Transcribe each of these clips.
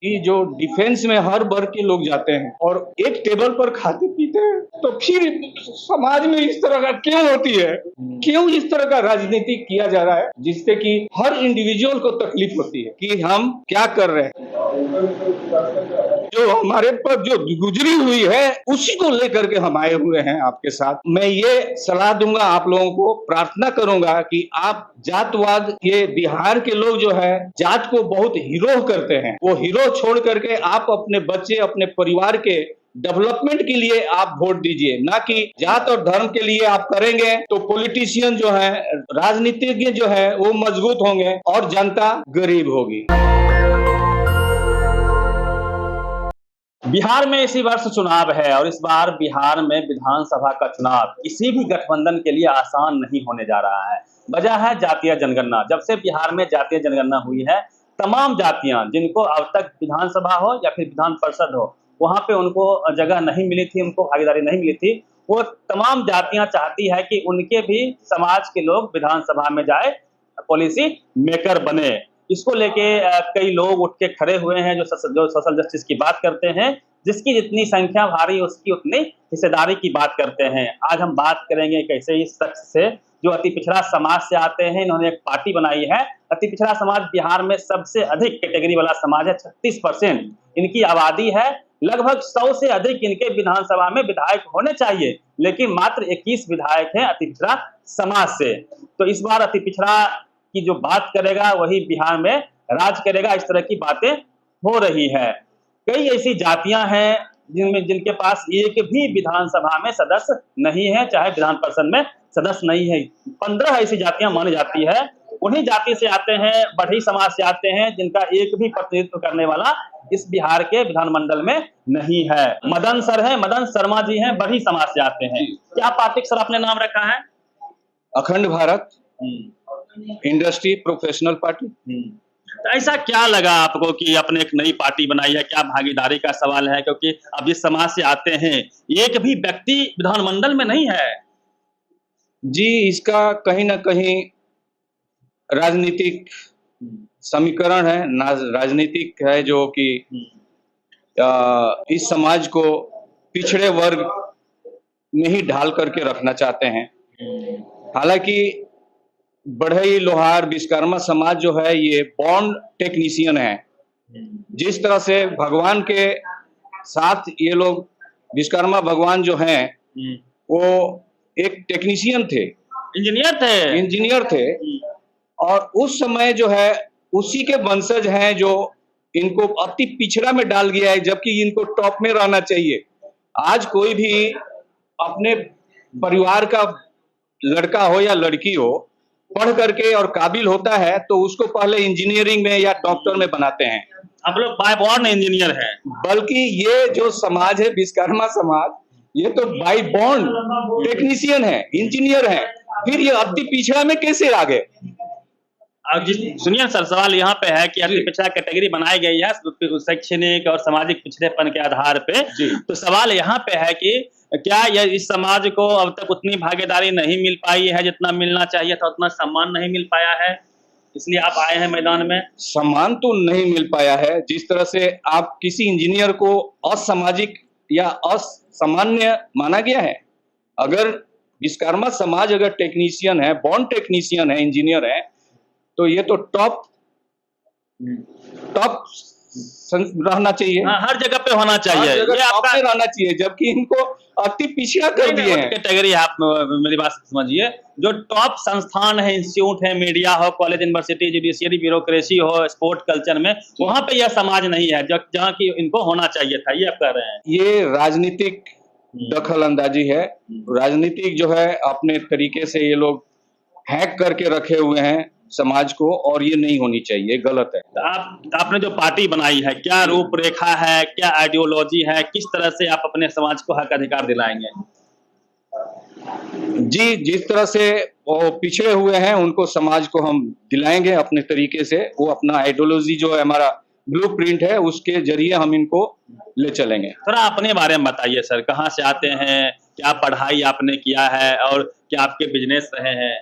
कि जो डिफेंस में हर वर्ग के लोग जाते हैं और एक टेबल पर खाते पीते हैं, तो फिर समाज में इस तरह का क्यों होती है? क्यों इस तरह का राजनीति किया जा रहा है, जिससे कि हर इंडिविजुअल को तकलीफ होती है कि हम क्या कर रहे हैं? जो हमारे पर जो गुजरी हुई है उसी को लेकर के हम आए हुए हैं आपके साथ। मैं ये सलाह दूंगा आप लोगों को, प्रार्थना करूंगा कि आप जातवाद, ये बिहार के लोग जो है जात को बहुत हीरो करते हैं, वो हीरो छोड़ करके आप अपने बच्चे, अपने परिवार के डेवलपमेंट के लिए आप वोट दीजिए, ना कि जात और धर्म के लिए आप करेंगे तो पॉलिटिशियन जो है, राजनीतिज्ञ जो है वो मजबूत होंगे और जनता गरीब होगी। बिहार में इसी वर्ष चुनाव है और इस बार बिहार में विधानसभा का चुनाव किसी भी गठबंधन के लिए आसान नहीं होने जा रहा है। वजह है जातीय जनगणना। जब से बिहार में जातीय जनगणना हुई है, तमाम जातियां जिनको अब तक विधानसभा हो या फिर विधान परिषद हो, वहां पे उनको जगह नहीं मिली थी, उनको भागीदारी नहीं मिली थी, वो तमाम जातियां चाहती है कि उनके भी समाज के लोग विधानसभा में जाए, पॉलिसी मेकर बने। इसको लेके कई लोग उठ के खड़े हुए हैं जो सोशल जस्टिस की बात करते हैं। जिसकी जितनी संख्या भारी उसकी उतनी हिस्सेदारी की बात करते हैं। आज हम बात करेंगे एक ऐसे इस शख्स से जो अति पिछड़ा समाज से आते हैं। इन्होंने एक पार्टी बनाई है। अति पिछड़ा समाज बिहार में सबसे अधिक कैटेगरी वाला समाज है, 36% इनकी आबादी है। लगभग 100 से अधिक इनके विधानसभा में विधायक होने चाहिए, लेकिन मात्र 21 विधायक हैं अति पिछड़ा समाज से। तो इस बार अति पिछड़ा की जो बात करेगा वही बिहार में राज करेगा, इस तरह की बातें हो रही है। कई ऐसी जातियां हैं जिनके पास एक भी विधानसभा में सदस्य नहीं है, चाहे विधान परिषद में सदस्य नहीं है। 15 ऐसी जातियां मानी जाती है। उन्हीं जाति से आते हैं, बढ़ई समाज से आते हैं, जिनका एक भी प्रतिनिधित्व करने वाला इस बिहार के विधानमंडल में नहीं है। मदन सर है, मदन शर्मा जी हैं, बढ़ई समाज से आते हैं। क्या पार्टी सर आपने नाम रखा है? अखंड भारत इंडस्ट्री प्रोफेशनल पार्टी। तो ऐसा क्या लगा आपको कि आपने एक नई पार्टी बनाई है? क्या भागीदारी का सवाल है? क्योंकि अब जिस समाज से आते हैं, एक भी व्यक्ति विधानमंडल में नहीं है। जी, इसका कहीं ना कहीं राजनीतिक समीकरण है, राजनीतिक है, जो कि इस समाज को पिछड़े वर्ग में ही ढाल करके रखना चाहते हैं। हालांकि बढ़ई, लोहार, विश्वकर्मा समाज जो है ये बॉन्ड टेक्नीशियन है। जिस तरह से भगवान के साथ ये लोग, विश्वकर्मा भगवान जो हैं वो एक टेक्नीशियन थे, इंजीनियर थे। और उस समय जो है उसी के वंशज हैं जो इनको अति पिछड़ा में डाल गया है, जबकि इनको टॉप में रहना चाहिए। आज कोई भी अपने परिवार का लड़का हो या लड़की हो, पढ़ करके और काबिल होता है तो उसको पहले इंजीनियरिंग में या डॉक्टर में बनाते हैं। आप लोग बाय बॉर्न इंजीनियर हैं। बल्कि ये जो समाज है विश्वकर्मा समाज, ये तो बाय बॉर्न टेक्नीशियन है, इंजीनियर है। फिर ये अति पिछड़ा में कैसे आ गए? सुनिए सर, सवाल यहाँ पे है कि अति पिछड़ा कैटेगरी बनाई गई है शैक्षणिक और सामाजिक पिछड़ेपन के आधार पे। तो सवाल यहाँ पे है कि क्या यह इस समाज को अब तक उतनी भागीदारी नहीं मिल पाई है जितना मिलना चाहिए था, उतना सम्मान नहीं मिल पाया है, इसलिए आप आए हैं मैदान में? सम्मान तो नहीं मिल पाया है। जिस तरह से आप किसी इंजीनियर को असामाजिक या असामान्य माना गया है, अगर विश्वकर्मा समाज अगर टेक्नीशियन है, बॉन्ड टेक्नीशियन है, इंजीनियर है, तो ये तो टॉप रहना चाहिए। हर जगह पे होना चाहिए, ये आपका रहना चाहिए, जबकि इनको अति पिछड़ा कर दिए हैं। कैटेगरी आप मेरी बात समझिए, जो टॉप संस्थान है, इंस्टीट्यूट है, मीडिया हो, कॉलेज, यूनिवर्सिटी, जुडिशियरी, ब्यूरोक्रेसी हो, स्पोर्ट कल्चर में, वहां पे यह समाज नहीं है जहाँ की इनको होना चाहिए था, ये आप कह रहे हैं? ये राजनीतिक दखल अंदाजी है। राजनीतिक जो है अपने तरीके से ये लोग हैक करके रखे हुए हैं समाज को, और ये नहीं होनी चाहिए, गलत है। तो आपने जो पार्टी बनाई है, क्या रूपरेखा है, क्या आइडियोलॉजी है, किस तरह से आप अपने समाज को हक अधिकार दिलाएंगे? जी, जिस तरह से वो पिछड़े हुए हैं उनको समाज को हम दिलाएंगे अपने तरीके से। वो अपना आइडियोलॉजी जो है, हमारा ब्लूप्रिंट है, उसके जरिए हम इनको ले चलेंगे। थोड़ा अपने बारे में बताइए सर, कहाँ से आते हैं, क्या पढ़ाई आपने किया है और क्या आपके बिजनेस रहे हैं?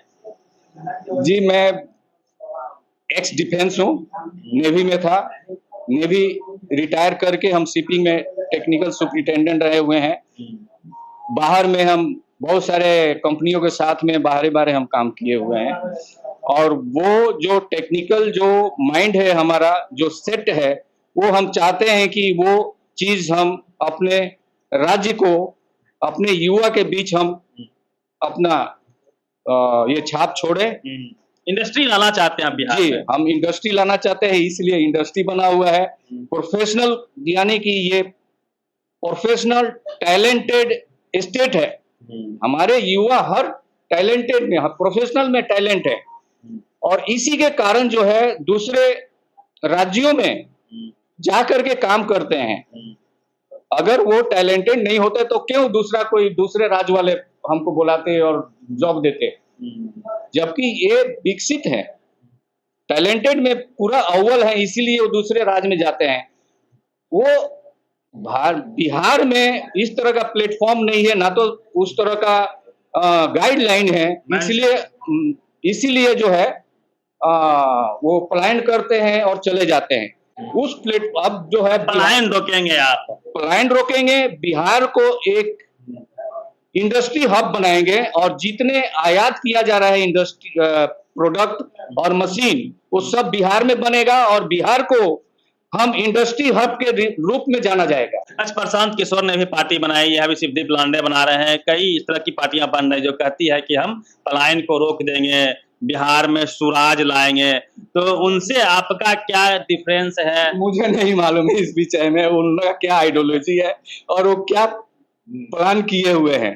जी, मैं एक्स डिफेंस हूँ, नेवी में था, में भी रिटायर करके हम शिपिंग में टेक्निकल सुपरिटेंडेंट रहे हुए हैं। बाहर में हम बहुत सारे कंपनियों के साथ में बाहरे बाहरे हम काम किए हुए हैं, और वो जो टेक्निकल जो माइंड है हमारा, जो सेट है, वो हम चाहते हैं कि वो चीज हम अपने राज्य को, अपने युवा के बीच हम अपना ये छाप छोड़े। इंडस्ट्री लाना चाहते हैं आप बिहार जी, में? हम इंडस्ट्री लाना चाहते हैं, इसलिए इंडस्ट्री बना हुआ है। प्रोफेशनल, यानी कि ये प्रोफेशनल टैलेंटेड स्टेट है। हमारे युवा हर टैलेंटेड में, प्रोफेशनल में टैलेंट है, और इसी के कारण जो है दूसरे राज्यों में जा करके काम करते हैं। अगर वो टैलेंटेड नहीं होते तो क्यों कोई दूसरे राज्य वाले हमको बुलाते और जॉब देते, जबकि ये विकसित है, टैलेंटेड में पूरा अव्वल है, इसीलिए वो दूसरे राज्य में जाते हैं। वो बिहार में इस तरह का प्लेटफॉर्म नहीं है, ना तो उस तरह का गाइडलाइन है, इसीलिए जो है वो पलायन करते हैं और चले जाते हैं। अब जो है पलायन रोकेंगे आप? पलायन रोकेंगे, बिहार को एक इंडस्ट्री हब बनाएंगे, और जितने आयात किया जा रहा है इंडस्ट्री प्रोडक्ट और मशीन, वो सब बिहार में बनेगा, और बिहार को हम इंडस्ट्री हब के रूप में जाना जाएगा। आज प्रशांत किशोर ने भी पार्टी बनाई है, अभी शिवदीप लांडे बना रहे हैं, कई इस तरह की पार्टियां बन रही जो कहती है कि हम पलायन को रोक देंगे, बिहार में सुराज लाएंगे। तो उनसे आपका क्या डिफरेंस है? मुझे नहीं मालूम है इस विषय में उनका क्या आइडियोलॉजी है और वो क्या प्लान किए हुए हैं।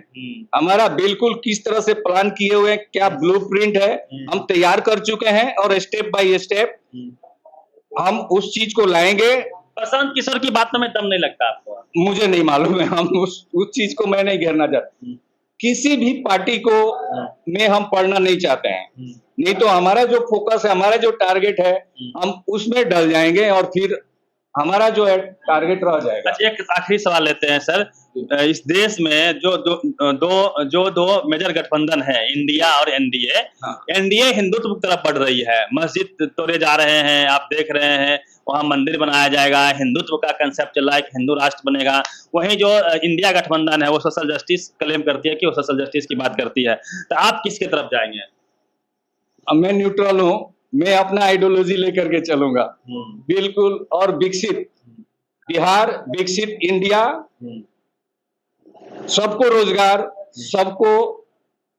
हमारा बिल्कुल किस तरह से प्लान किए हुए हैं, क्या ब्लूप्रिंट है, हम तैयार कर चुके हैं, और स्टेप बाय स्टेप हम उस चीज को लाएंगे। प्रशांत किशोर की बात में दम नहीं लगता आपको? मुझे नहीं मालूम है, हम उस चीज को मैं नहीं घेरना चाहता। किसी भी पार्टी को में हम पढ़ना नहीं चाहते हैं, नहीं तो हमारा जो फोकस है, हमारा जो टारगेट है, हम उसमें डल जाएंगे और फिर हमारा जो है टारगेट रह जाएगा। अच्छा, एक आखिरी सवाल लेते हैं सर। इस देश में जो दो मेजर गठबंधन है, इंडिया और एनडीए, एनडीए हिंदुत्व की तरफ बढ़ रही है, मस्जिद तोड़े जा रहे हैं, आप देख रहे हैं, वहां मंदिर बनाया जाएगा, हिंदुत्व का कंसेप्ट चल रहा है कि हिंदू राष्ट्र बनेगा। वहीं जो इंडिया गठबंधन है वो सोशल जस्टिस क्लेम करती है कि वो सोशल जस्टिस की बात करती है। तो आप किसके तरफ जाएंगे? अब मैं न्यूट्रल हूँ, मैं अपना आइडियोलॉजी लेकर के चलूंगा बिल्कुल। और विकसित बिहार, विकसित इंडिया, सबको रोजगार, सबको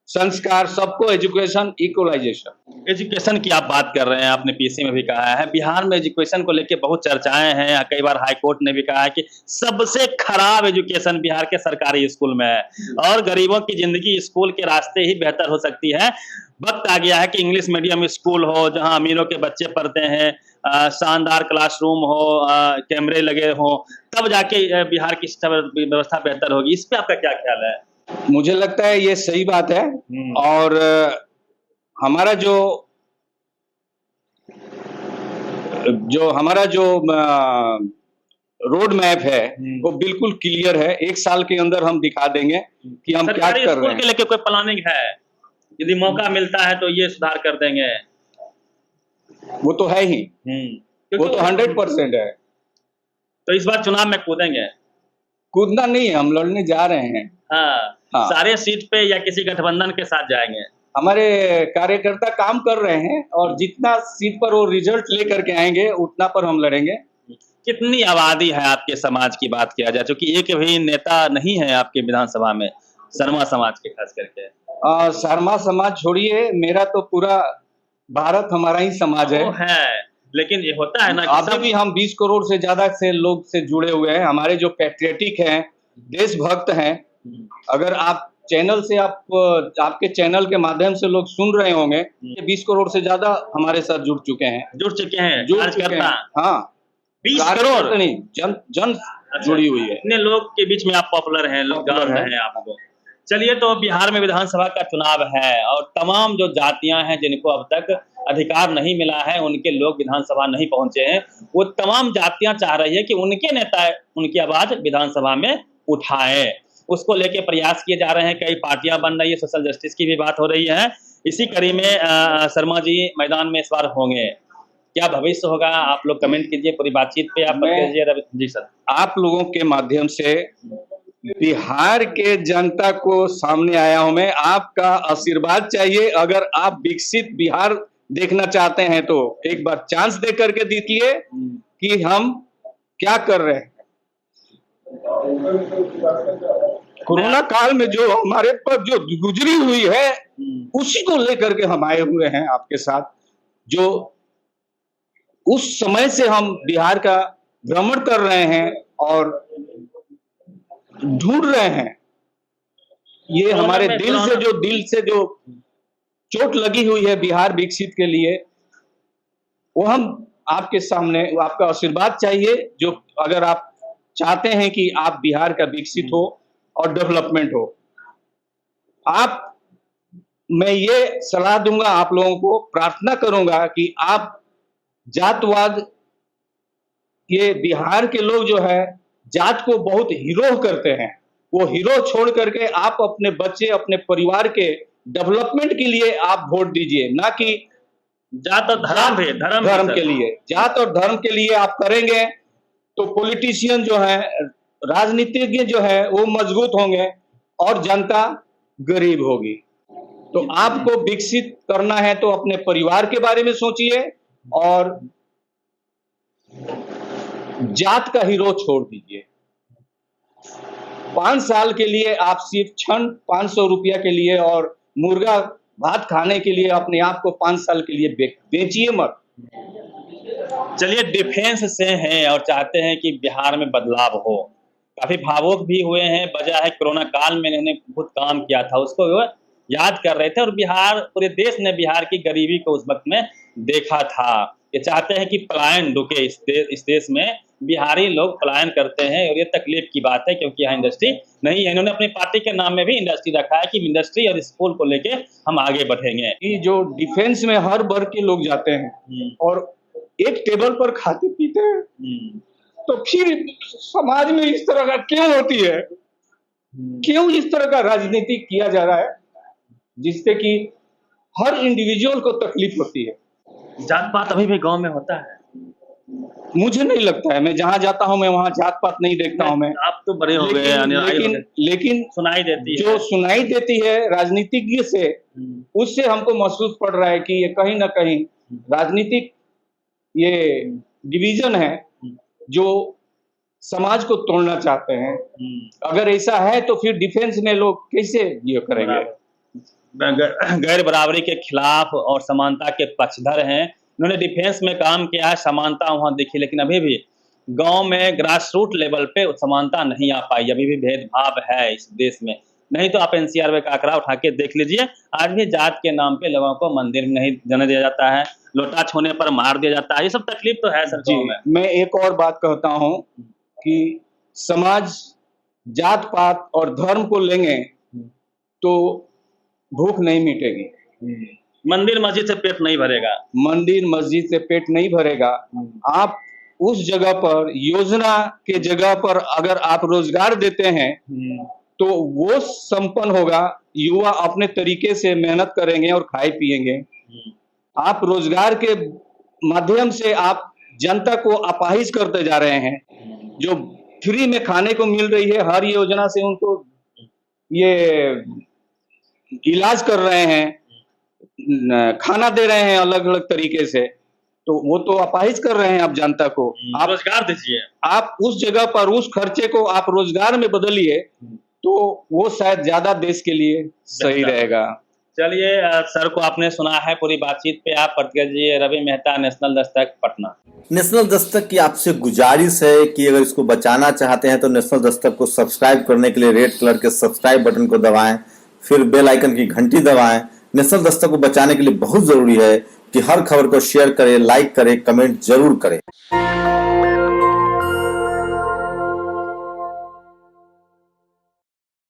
संस्कार, सबको एजुकेशन, इक्वलाइजेशन। एजुकेशन की आप बात कर रहे हैं, आपने पीसी में भी कहा है बिहार में एजुकेशन को लेकर बहुत चर्चाएं हैं, कई बार हाई कोर्ट ने भी कहा है कि सबसे खराब एजुकेशन बिहार के सरकारी स्कूल में है, और गरीबों की जिंदगी स्कूल के रास्ते ही बेहतर हो सकती है। वक्त आ गया है कि इंग्लिश मीडियम स्कूल हो, जहां अमीरों के बच्चे पढ़ते हैं, शानदार क्लासरूम हो, कैमरे लगे हो, तब जाके बिहार की शिक्षा व्यवस्था बेहतर होगी। इस पे आपका क्या ख्याल है? मुझे लगता है ये सही बात है, और हमारा जो रोड मैप है वो बिल्कुल क्लियर है। 1 साल के अंदर हम दिखा देंगे कि हम क्या कर रहे हैं। के लेके कोई प्लानिंग है? यदि मौका मिलता है तो ये सुधार कर देंगे? वो तो है ही, वो तो 100% है। तो इस बार चुनाव में कूदेंगे? कूदना नहीं है, हम लड़ने जा रहे हैं। हाँ। सारे सीट पे या किसी गठबंधन के साथ जाएंगे? हमारे कार्यकर्ता काम कर रहे हैं, और जितना सीट पर वो रिजल्ट लेकर के आएंगे उतना पर हम लड़ेंगे। कितनी आबादी है आपके समाज की बात किया जाए, क्योंकि एक भी नेता नहीं है आपके विधानसभा में शर्मा समाज के, खास करके? शर्मा समाज छोड़िए, मेरा तो पूरा भारत हमारा ही समाज है। लेकिन ये होता है ना, अभी भी हम 20 करोड़ से ज्यादा से लोग से जुड़े हुए हैं। हमारे जो पैट्रियटिक हैं, देशभक्त हैं, अगर आप चैनल से आपके चैनल के माध्यम से लोग सुन रहे होंगे, 20 करोड़ से ज्यादा हमारे साथ जुड़ चुके हैं। हाँ, 20 करोड़ नहीं, जन जुड़ी हुई है। इतने लोग के बीच में आप पॉपुलर हैं, लोग जान रहे हैं आपको। चलिए, तो बिहार में विधानसभा का चुनाव है, और तमाम जो जातियां हैं जिनको अब तक अधिकार नहीं मिला है, उनके लोग विधानसभा नहीं पहुंचे हैं, वो तमाम जातियां चाह रही है कि उनके नेता उनकी आवाज विधानसभा में उठाए। उसको लेके प्रयास किए जा रहे हैं, कई पार्टियां बन रही है, सोशल जस्टिस की भी बात हो रही है। इसी कड़ी में शर्मा जी मैदान में इस बार होंगे, क्या भविष्य होगा? आप लोग कमेंट कीजिए पूरी बातचीत पे। आप जी सर। आप लोगों के माध्यम से बिहार के जनता को सामने आया हूं मैं। आपका आशीर्वाद चाहिए। अगर आप विकसित बिहार देखना चाहते हैं तो एक बार चांस दे करके देखिए कि हम क्या कर रहे हैं। कोरोना काल में जो हमारे पर जो गुजरी हुई है उसी को लेकर के हम आए हुए हैं आपके साथ। जो उस समय से हम बिहार का भ्रमण कर रहे हैं और ढूंढ रहे हैं। ये हमारे दिल से जो चोट लगी हुई है बिहार विकसित के लिए, वो हम आपके सामने, आपका आशीर्वाद चाहिए। जो अगर आप चाहते हैं कि आप बिहार का विकसित हो और डेवलपमेंट हो, मैं ये सलाह दूंगा आप लोगों को, प्रार्थना करूंगा कि आप जातवाद, ये बिहार के लोग जो है जात को बहुत हीरो करते हैं, वो हीरो छोड़ करके आप अपने बच्चे, अपने परिवार के डेवलपमेंट के लिए आप वोट दीजिए, ना कि जात और धर्म के लिए। जात और धर्म के लिए आप करेंगे तो पॉलिटिशियन जो है, राजनीतिज्ञ जो है वो मजबूत होंगे और जनता गरीब होगी। तो आपको विकसित करना है तो अपने परिवार के बारे में सोचिए और जात का हीरो छोड़ दीजिए। 5 साल के लिए आप सिर्फ क्षण 500 रुपया के लिए और मुर्गा भात खाने के लिए अपने आप को 5 साल के लिए बेचिए मत। चलिए, डिफेंस से हैं और चाहते हैं कि बिहार में बदलाव हो। काफी भावुक भी हुए हैं। वजह है कोरोना काल में इन्होंने बहुत काम किया था, उसको वो याद कर रहे थे और बिहार, पूरे देश ने बिहार की गरीबी को उस वक्त में देखा था। ये चाहते हैं कि पलायन रुके इस देश में। बिहारी लोग पलायन करते हैं और ये तकलीफ की बात है क्योंकि यहाँ इंडस्ट्री नहीं है। इन्होंने अपनी पार्टी के नाम में भी इंडस्ट्री रखा है कि इंडस्ट्री और स्कूल को लेके हम आगे बढ़ेंगे। कि जो डिफेंस में हर वर्ग के लोग जाते हैं और एक टेबल पर खाते पीते हैं, तो फिर समाज में इस तरह का क्यों होती है? क्यों इस तरह का राजनीति किया जा रहा है जिससे कि हर इंडिविजुअल को तकलीफ होती है? जात पात अभी भी गांव में होता है? मुझे नहीं लगता है। मैं जहां जाता हूं मैं वहां जात पात नहीं देखता हूं। मैं, आप तो बड़े हो गए, लेकिन सुनाई देती है, जो सुनाई देती है राजनीतिज्ञ से, उससे हमको महसूस पड़ रहा है कि ये कहीं ना कहीं राजनीतिक ये डिवीजन है जो समाज को तोड़ना चाहते हैं। अगर ऐसा है तो फिर डिफेंस में लोग कैसे ये करेंगे? गैर बराबरी के खिलाफ और समानता के पक्षधर हैं। इन्होंने डिफेंस में काम किया है, समानता वहां दिखी, लेकिन अभी भी गांव में ग्रास रूट लेवल पे समानता नहीं आ पाई। अभी भी भेदभाव है इस देश में। नहीं तो आप एनसीआर का आंकड़ा उठा के देख लीजिए, आज भी जात के नाम पे लोगों को मंदिर में नहीं जाने दिया जाता है, लोटा छूने पर मार दिया जाता है। ये सब तकलीफ तो है सर जी में। मैं एक और बात कहता हूं कि समाज जात पात और धर्म को लेंगे तो भूख नहीं मिटेगी। मंदिर मस्जिद से पेट नहीं भरेगा। मंदिर मस्जिद से पेट नहीं भरेगा। आप उस जगह पर, योजना के जगह पर अगर आप रोजगार देते हैं तो वो संपन्न होगा। युवा अपने तरीके से मेहनत करेंगे और खाए पिएंगे। आप रोजगार के माध्यम से आप जनता को अपाहिज करते जा रहे हैं। जो फ्री में खाने को मिल रही है, हर योजना से उनको ये इलाज कर रहे हैं, खाना दे रहे हैं अलग अलग तरीके से, तो वो तो अपाहिज कर रहे हैं आप जनता को। आप रोजगार दीजिए। आप उस जगह पर उस खर्चे को आप रोजगार में बदलिए तो वो शायद ज्यादा देश के लिए सही रहेगा। चलिए, सर को आपने सुना है पूरी बातचीत पे। आप प्रतिक्रिया दीजिए। रवि मेहता, नेशनल दस्तक, पटना। नेशनल दस्तक की आपसे गुजारिश है कि अगर इसको बचाना चाहते हैं तो नेशनल दस्तक को सब्सक्राइब करने के लिए रेड कलर के सब्सक्राइब बटन को दबाएं, फिर बेल आइकन की घंटी दबाएं। नेशनल दस्तक को बचाने के लिए बहुत जरूरी है कि हर खबर को शेयर करें, लाइक करें, कमेंट जरूर करें।